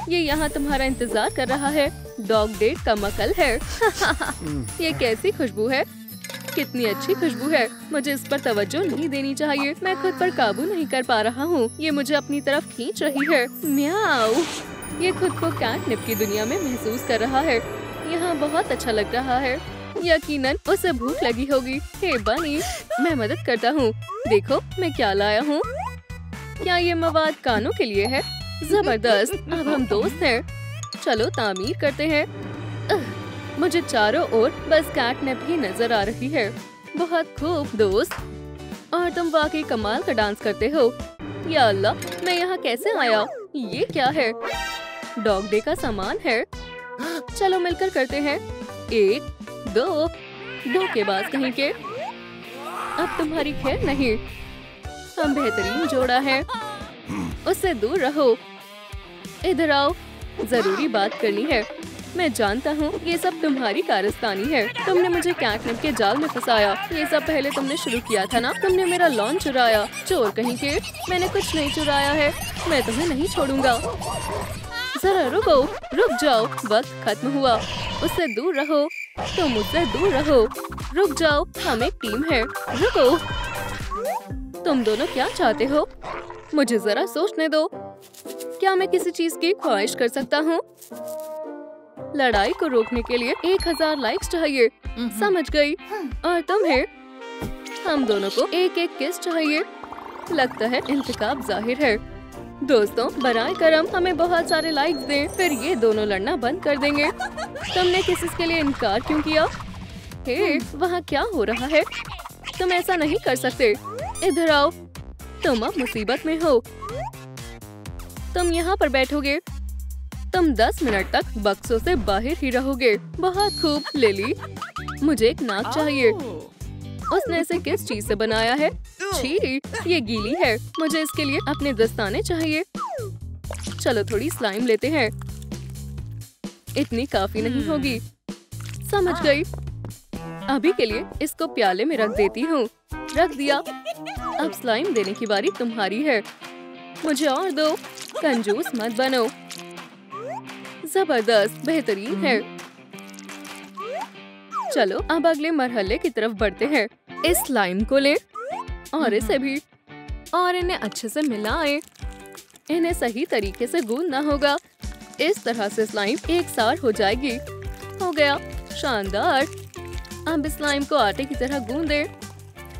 ये यहाँ तुम्हारा इंतजार कर रहा है। डॉग डेट का मकल है। ये कैसी खुशबू है? कितनी अच्छी खुशबू है। मुझे इस पर तवज्जो नहीं देनी चाहिए। मैं खुद पर काबू नहीं कर पा रहा हूँ। ये मुझे अपनी तरफ खींच रही है। म्याऊ। ये खुद को कैटनैप की दुनिया में महसूस कर रहा है। यहाँ बहुत अच्छा लग रहा है। यकीनन उसे भूख लगी होगी। हे बनी, मैं मदद करता हूँ। देखो मैं क्या लाया हूँ। क्या ये मवाद कानों के लिए है? जबरदस्त। अब हम दोस्त हैं। चलो तामीर करते हैं। मुझे चारों ओर बस कैटनैप ही नजर आ रही है। बहुत खूब दोस्त। और तुम वाकई कमाल का डांस करते हो। या अल्लाह, मैं यहाँ कैसे आया? ये क्या है? डॉग डे का सामान है। चलो मिलकर करते हैं। 1 2 धोखेबाज कहीं के। अब तुम्हारी खैर नहीं। हम बेहतरीन जोड़ा है। उससे दूर रहो। इधर आओ, जरूरी बात करनी है। मैं जानता हूँ ये सब तुम्हारी कारस्तानी है। तुमने मुझे कैटनैप के जाल में फंसाया। ये सब पहले तुमने शुरू किया था ना? तुमने मेरा लॉन चुराया। चोर कहीं के। मैंने कुछ नहीं चुराया है। मैं तुम्हें नहीं छोड़ूंगा। जरा रुको, रुक जाओ। वक्त खत्म हुआ। उससे दूर रहो। तुम मुझसे दूर रहो। रुक जाओ, हम एक टीम है। रुको। तुम दोनों क्या चाहते हो? मुझे जरा सोचने दो। क्या मैं किसी चीज की ख्वाहिश कर सकता हूँ? लड़ाई को रोकने के लिए 1000 लाइक्स चाहिए। समझ गई। और तुम्हें? हम दोनों को एक एक किस चाहिए। लगता है इंतखाब जाहिर है। दोस्तों बराए करम हमें बहुत सारे लाइक्स दें, फिर ये दोनों लड़ना बंद कर देंगे। तुमने किसिस के लिए इनकार क्यों किया? हे, वहाँ क्या हो रहा है? तुम ऐसा नहीं कर सकते। इधर आओ। तुम अब मुसीबत में हो। तुम यहाँ पर बैठोगे। तुम 10 मिनट तक बक्सों से बाहर ही रहोगे। बहुत खूब लिली। मुझे एक नाक चाहिए। उसने इसे किस चीज से बनाया है? छी, ये गीली है। मुझे इसके लिए अपने दस्ताने चाहिए। चलो थोड़ी स्लाइम लेते हैं। इतनी काफी नहीं होगी। समझ गई। अभी के लिए इसको प्याले में रख देती हूँ। रख दिया। अब स्लाइम देने की बारी तुम्हारी है। मुझे और दो। कंजूस मत बनो। जबरदस्त, बेहतरीन है। चलो अब अगले मरहले की तरफ बढ़ते हैं। इस स्लाइम को ले और इसे भी, और इन्हें अच्छे से मिलाएं। इन्हें सही तरीके से गूंदना होगा। इस तरह से स्लाइम एक सार हो जाएगी। हो गया, शानदार। अब स्लाइम को आटे की तरह गूंदे।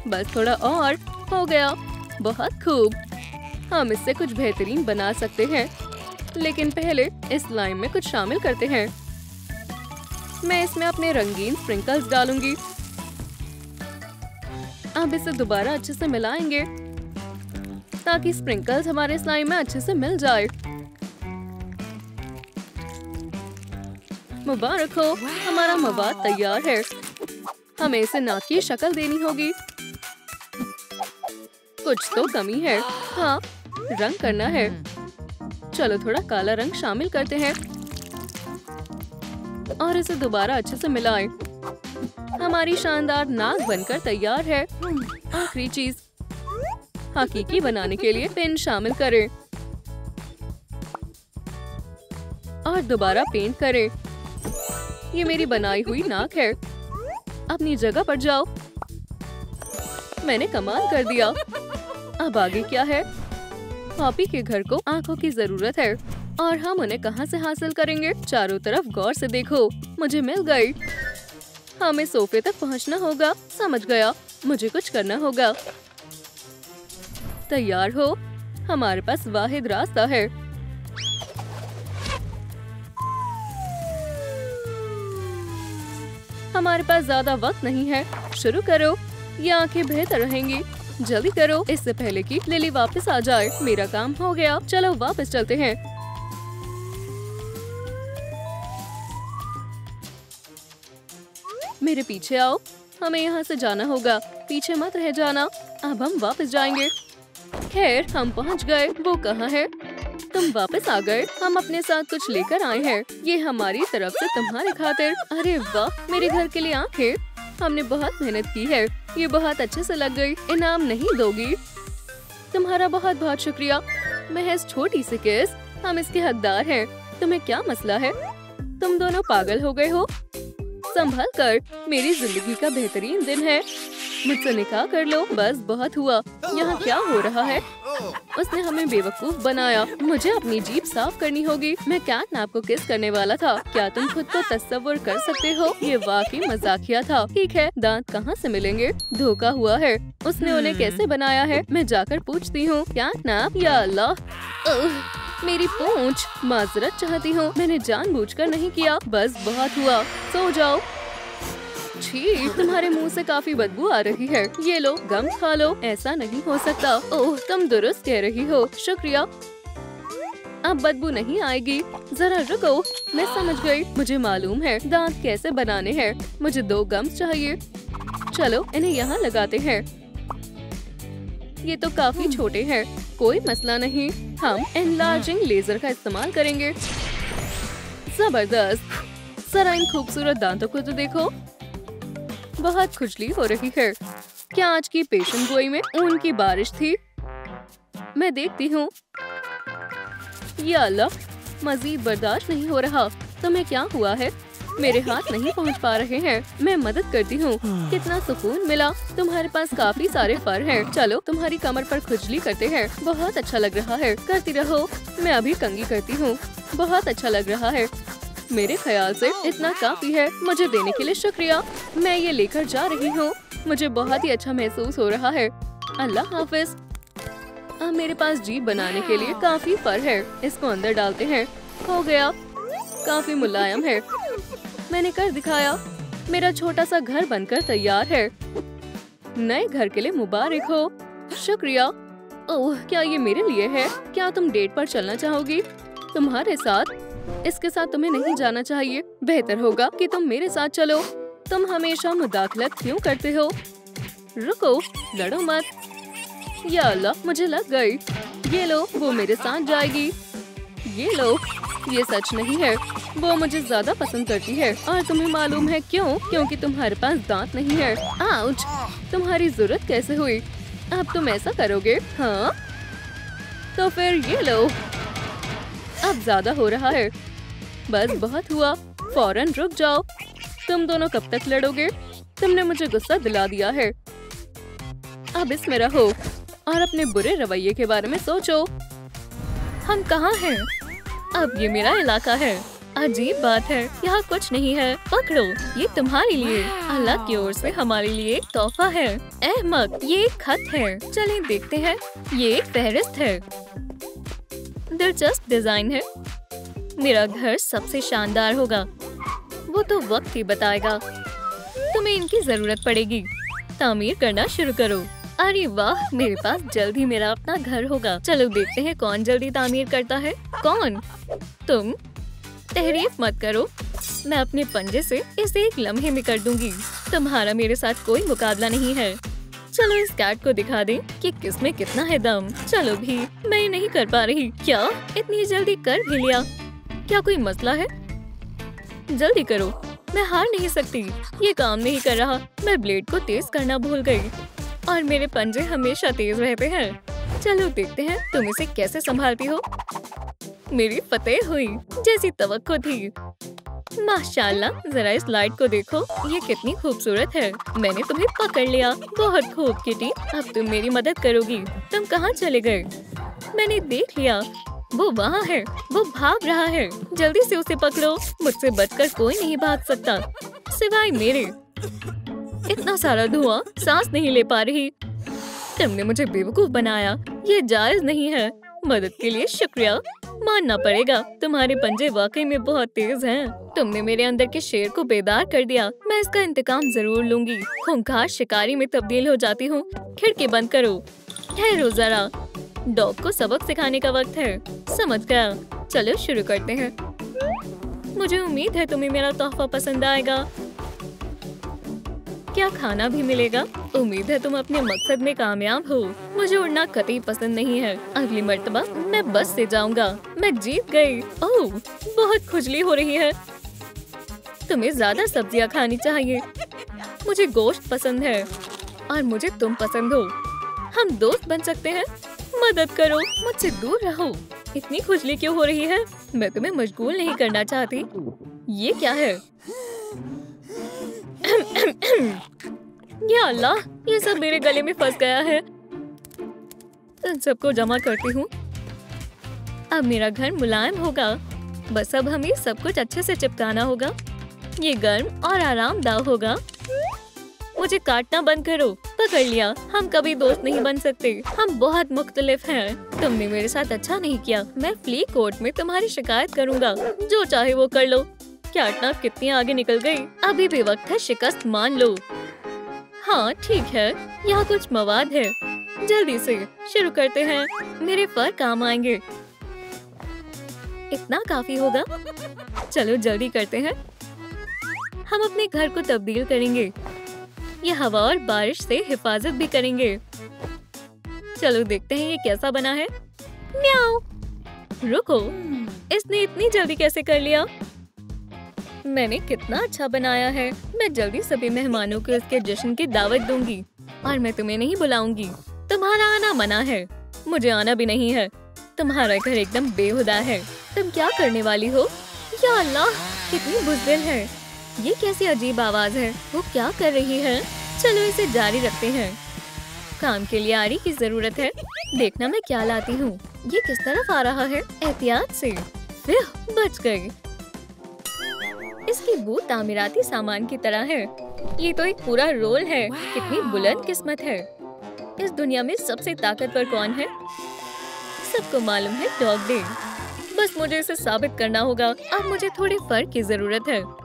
बस थोड़ा और। हो गया, बहुत खूब। हम इससे कुछ बेहतरीन बना सकते हैं, लेकिन पहले इस स्लाइम में कुछ शामिल करते हैं। मैं इसमें अपने रंगीन स्प्रिंकल्स डालूंगी। अब इसे दोबारा अच्छे से मिलाएंगे ताकि स्प्रिंकल्स हमारे स्लाइम में अच्छे से मिल जाए। मुबारक हो, हमारा मवाद तैयार है। हमें इसे नाक की शक्ल देनी होगी। कुछ तो कमी है। हाँ, रंग करना है। चलो थोड़ा काला रंग शामिल करते हैं और इसे दोबारा अच्छे से मिलाएं। हमारी शानदार नाक बनकर तैयार है। आखिरी चीज, हकीकी बनाने के लिए पिन शामिल करें और दोबारा पेंट करें। ये मेरी बनाई हुई नाक है। अपनी जगह पर जाओ। मैंने कमाल कर दिया। अब आगे क्या है? पॉपी के घर को आंखों की जरूरत है और हम उन्हें कहाँ से हासिल करेंगे? चारों तरफ गौर से देखो। मुझे मिल गई। हमें सोफे तक पहुँचना होगा। समझ गया, मुझे कुछ करना होगा। तैयार हो? हमारे पास वाहिद रास्ता है। हमारे पास ज्यादा वक्त नहीं है। शुरू करो। ये आंखें बेहतर रहेंगी। जल्दी करो, इससे पहले कि लिली वापस आ जाए। मेरा काम हो गया। चलो वापस चलते हैं। मेरे पीछे आओ। हमें यहाँ से जाना होगा। पीछे मत रह जाना। अब हम वापस जाएंगे। खैर, हम पहुँच गए। वो कहाँ है? तुम वापस आ गए। हम अपने साथ कुछ लेकर आए हैं। ये हमारी तरफ से तुम्हारे खातिर। अरे वाह, मेरे घर के लिए आंखें। हमने बहुत मेहनत की है। ये बहुत अच्छे से लग गई। इनाम नहीं दोगी? तुम्हारा बहुत बहुत शुक्रिया। महज छोटी सी किस, हम इसके हकदार हैं। तुम्हें क्या मसला है? तुम दोनों पागल हो गए हो? संभल कर, मेरी जिंदगी का बेहतरीन दिन है। मुझसे निकाह कर लो। बस बहुत हुआ। यहाँ क्या हो रहा है? उसने हमें बेवकूफ बनाया। मुझे अपनी जीभ साफ करनी होगी। मैं कैटनैप को किस करने वाला था। क्या तुम खुद को तस्वुर कर सकते हो? ये वाकई मजाकिया था। ठीक है, दांत कहाँ से मिलेंगे? धोखा हुआ है। उसने उन्हें कैसे बनाया है? मैं जाकर पूछती हूँ। कैटनैप, या अल्लाह, मेरी पूंछ। माजरत चाहती हूँ, मैंने जानबूझकर नहीं किया। बस बहुत हुआ, सो जाओ। छी, तुम्हारे मुंह से काफी बदबू आ रही है। ये लो, गम खा लो। ऐसा नहीं हो सकता। ओह, तुम दुरुस्त कह रही हो। शुक्रिया। अब बदबू नहीं आएगी। जरा रुको, मैं समझ गई। मुझे मालूम है दांत कैसे बनाने हैं। मुझे 2 गम्स चाहिए। चलो, इन्हें यहाँ लगाते हैं। ये तो काफी छोटे हैं। कोई मसला नहीं, हम एनलार्जिंग लेजर का इस्तेमाल करेंगे। जबरदस्त। जरा इन खूबसूरत दांतों को तो देखो। बहुत खुजली हो रही है। क्या आज की पेशन गोई में ऊन की बारिश थी? मैं देखती हूँ। या अल्लाह, मजीद बर्दाश्त नहीं हो रहा। तुम्हें क्या हुआ है? मेरे हाथ नहीं पहुँच पा रहे हैं। मैं मदद करती हूँ। कितना सुकून मिला। तुम्हारे पास काफी सारे फर हैं। चलो, तुम्हारी कमर पर खुजली करते हैं। बहुत अच्छा लग रहा है। करती रहो। मैं अभी कंघी करती हूँ। बहुत अच्छा लग रहा है। मेरे ख्याल से इतना काफी है। मुझे देने के लिए शुक्रिया। मैं ये लेकर जा रही हूँ। मुझे बहुत ही अच्छा महसूस हो रहा है। अल्लाह हाफिज। अब मेरे पास जीप बनाने के लिए काफी फर है। इसको अंदर डालते हैं। हो गया। काफी मुलायम है। मैंने कर दिखाया। मेरा छोटा सा घर बनकर तैयार है। नए घर के लिए मुबारक हो। शुक्रिया। ओह, क्या ये मेरे लिए है? क्या तुम डेट पर चलना चाहोगी? तुम्हारे साथ? इसके साथ तुम्हें नहीं जाना चाहिए। बेहतर होगा कि तुम मेरे साथ चलो। तुम हमेशा मुदाखलत क्यों करते हो? रुको, लड़ो मत। या अल्लाह, मुझे लग गई। ये लो, वो मेरे साथ जाएगी। ये लो। ये सच नहीं है। वो मुझे ज्यादा पसंद करती है। और तुम्हें मालूम है क्यों? क्योंकि तुम्हारे पास दांत नहीं है। आउच! तुम्हारी जरूरत कैसे हुई? अब तुम ऐसा करोगे? हाँ, तो फिर ये लो। अब ज्यादा हो रहा है। बस बहुत हुआ। फौरन रुक जाओ। तुम दोनों कब तक लड़ोगे? तुमने मुझे गुस्सा दिला दिया है। अब इसमें रहो और अपने बुरे रवैये के बारे में सोचो। हम कहाँ हैं? अब ये मेरा इलाका है। अजीब बात है, यहाँ कुछ नहीं है। पकड़ो, ये तुम्हारे लिए। अल्लाह की ओर से हमारे लिए एक तोहफा है। अहमद, ये एक खत है। चलें देखते हैं। ये एक फहरिस्त है। दिलचस्प डिजाइन है। मेरा घर सबसे शानदार होगा। वो तो वक्त ही बताएगा। तुम्हें इनकी जरूरत पड़ेगी। तामीर करना शुरू करो। अरे वाह, मेरे पास जल्द ही मेरा अपना घर होगा। चलो देखते हैं कौन जल्दी तामीर करता है। कौन? तुम? तहरीफ मत करो। मैं अपने पंजे से इसे एक लम्हे में कर दूंगी। तुम्हारा मेरे साथ कोई मुकाबला नहीं है। चलो इस कैट को दिखा दें कि किसमें कितना है दम। चलो भी, मैं नहीं कर पा रही। क्या इतनी जल्दी कर भी लिया? क्या कोई मसला है? जल्दी करो, मैं हार नहीं सकती। ये काम नहीं कर रहा। मैं ब्लेड को तेज करना भूल गई और मेरे पंजे हमेशा तेज रहते हैं। चलो देखते हैं तुम इसे कैसे संभालती हो। मेरी फतेह हुई, जैसी तवक्को थी। माशाल्लाह, जरा इस लाइट को देखो। ये कितनी खूबसूरत है। मैंने तुम्हें पकड़ लिया। बहुत खूब किटी। अब तुम मेरी मदद करोगी। तुम कहाँ चले गए? मैंने देख लिया। वो वहाँ है। वो भाग रहा है। जल्दी से उसे पकड़ो। मुझसे बचकर कोई नहीं भाग सकता सिवाय मेरे। इतना सारा धुआं, सांस नहीं ले पा रही। तुमने मुझे बेवकूफ बनाया। ये जायज नहीं है। मदद के लिए शुक्रिया। मानना पड़ेगा, तुम्हारे पंजे वाकई में बहुत तेज हैं। तुमने मेरे अंदर के शेर को बेदार कर दिया। मैं इसका इंतकाम जरूर लूंगी। खूंखार शिकारी में तब्दील हो जाती हूँ। खिड़की बंद करो। ठहरो जरा। डॉग को सबक सिखाने का वक्त है। समझ गया। चलो शुरू करते हैं। मुझे उम्मीद है तुम्हें मेरा तोहफा पसंद आएगा। क्या खाना भी मिलेगा? उम्मीद है तुम अपने मकसद में कामयाब हो। मुझे उड़ना कतई पसंद नहीं है। अगली मर्तबा मैं बस से जाऊंगा। मैं जीत गई। ओह, बहुत खुजली हो रही है। तुम्हें ज्यादा सब्जियां खानी चाहिए। मुझे गोश्त पसंद है और मुझे तुम पसंद हो। हम दोस्त बन सकते हैं। मदद करो, मुझसे दूर रहो। इतनी खुजली क्यों हो रही है? मैं तुम्हें मशगूल नहीं करना चाहती। ये क्या है? या अल्लाह, ये सब मेरे गले में फंस गया है। इन सबको जमा करती हूँ। अब मेरा घर मुलायम होगा। बस अब हमें सब कुछ अच्छे से चिपकाना होगा। ये गर्म और आरामदायक होगा। मुझे काटना बंद करो। पकड़ लिया। हम कभी दोस्त नहीं बन सकते। हम बहुत मुख्तलिफ हैं। तुमने मेरे साथ अच्छा नहीं किया। मैं फ्ली कोर्ट में तुम्हारी शिकायत करूँगा। जो चाहे वो कर लो। कैटनप कितनी आगे निकल गई। अभी भी वक्त है शिकस्त मान लो। हाँ ठीक है, यहाँ कुछ मवाद है। जल्दी से शुरू करते हैं। मेरे फर काम आएंगे। इतना काफी होगा। चलो जल्दी करते हैं। हम अपने घर को तब्दील करेंगे। ये हवा और बारिश से हिफाजत भी करेंगे। चलो देखते हैं ये कैसा बना है। म्याऊ। रुको, इसने इतनी जल्दी कैसे कर लिया? मैंने कितना अच्छा बनाया है। मैं जल्दी सभी मेहमानों को इसके जश्न की दावत दूंगी और मैं तुम्हें नहीं बुलाऊंगी। तुम्हारा आना मना है। मुझे आना भी नहीं है। तुम्हारा घर एकदम बेहुदा है। तुम क्या करने वाली हो? या अल्लाह, कितनी बुज़दिल है। ये कैसी अजीब आवाज है? वो क्या कर रही है? चलो इसे जारी रखते हैं। काम के लिए आरी की जरूरत है। देखना मैं क्या लाती हूँ। ये किस तरफ आ रहा है? एहतियात से। फिर बच गई। इसकी बू तामीराती सामान की तरह है। ये तो एक पूरा रोल है। कितनी बुलंद किस्मत है। इस दुनिया में सबसे ताकतवर कौन है? सबको मालूम है, डॉग डे। बस मुझे इसे साबित करना होगा। अब मुझे थोड़े फर्क की जरूरत है।